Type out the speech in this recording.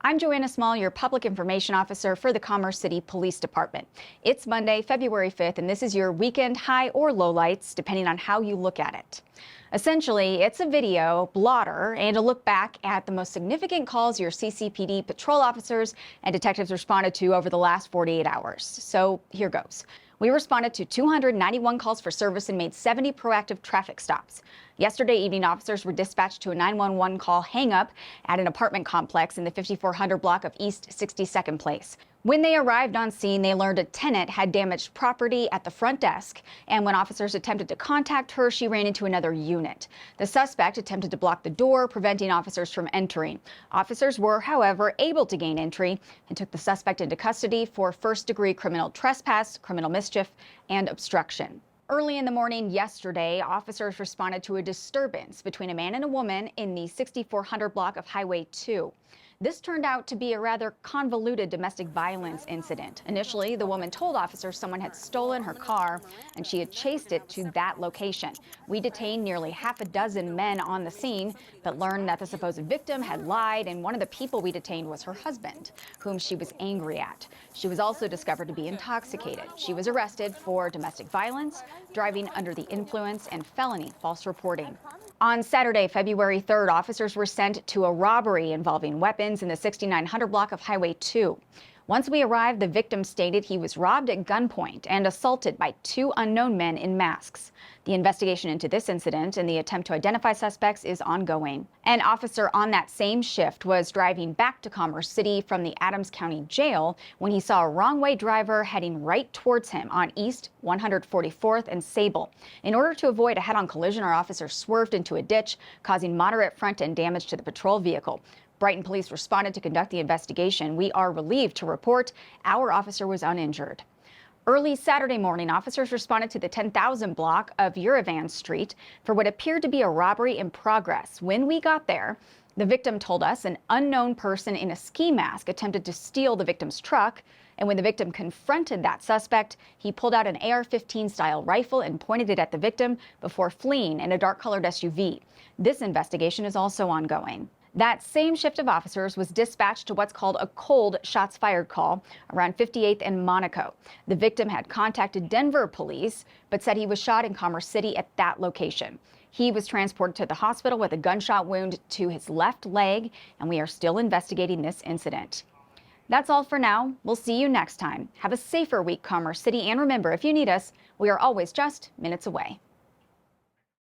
I'm Joanna Small, your public information officer for the Commerce City Police Department. It's Monday, February 5th, and this is your weekend high or lowlights, depending on how you look at it. Essentially, it's a video, blotter, and a look back at the most significant calls your CCPD patrol officers and detectives responded to over the last 48 hours. So here goes. We responded to 291 calls for service and made 70 proactive traffic stops. Yesterday evening, officers were dispatched to a 911 call hang-up at an apartment complex in the 5400 block of East 62nd Place. When they arrived on scene, they learned a tenant had damaged property at the front desk, and when officers attempted to contact her, she ran into another unit. The suspect attempted to block the door, preventing officers from entering. Officers were, however, able to gain entry and took the suspect into custody for first-degree criminal trespass, criminal mischief, and obstruction. Early in the morning yesterday, officers responded to a disturbance between a man and a woman in the 6400 block of Highway 2. This turned out to be a rather convoluted domestic violence incident. Initially, the woman told officers someone had stolen her car and she had chased it to that location. We detained nearly half a dozen men on the scene, but learned that the supposed victim had lied, and one of the people we detained was her husband, whom she was angry at. She was also discovered to be intoxicated. She was arrested for domestic violence, driving under the influence, and felony false reporting. On Saturday, February 3rd, officers were sent to a robbery involving weapons in the 6900 block of Highway 2. Once we arrived, the victim stated he was robbed at gunpoint and assaulted by two unknown men in masks. The investigation into this incident and the attempt to identify suspects is ongoing. An officer on that same shift was driving back to Commerce City from the Adams County Jail when he saw a wrong-way driver heading right towards him on East 144th and Sable. In order to avoid a head-on collision, our officer swerved into a ditch, causing moderate front-end damage to the patrol vehicle. Brighton police responded to conduct the investigation. We are relieved to report our officer was uninjured. Early Saturday morning, officers responded to the 10,000 block of Uravan Street for what appeared to be a robbery in progress. When we got there, the victim told us an unknown person in a ski mask attempted to steal the victim's truck, and when the victim confronted that suspect, he pulled out an AR-15 style rifle and pointed it at the victim before fleeing in a dark-colored SUV. This investigation is also ongoing. That same shift of officers was dispatched to what's called a cold shots fired call around 58th and Monaco. The victim had contacted Denver police, but said he was shot in Commerce City at that location. He was transported to the hospital with a gunshot wound to his left leg, and we are still investigating this incident. That's all for now. We'll see you next time. Have a safer week, Commerce City, and remember, if you need us, we are always just minutes away.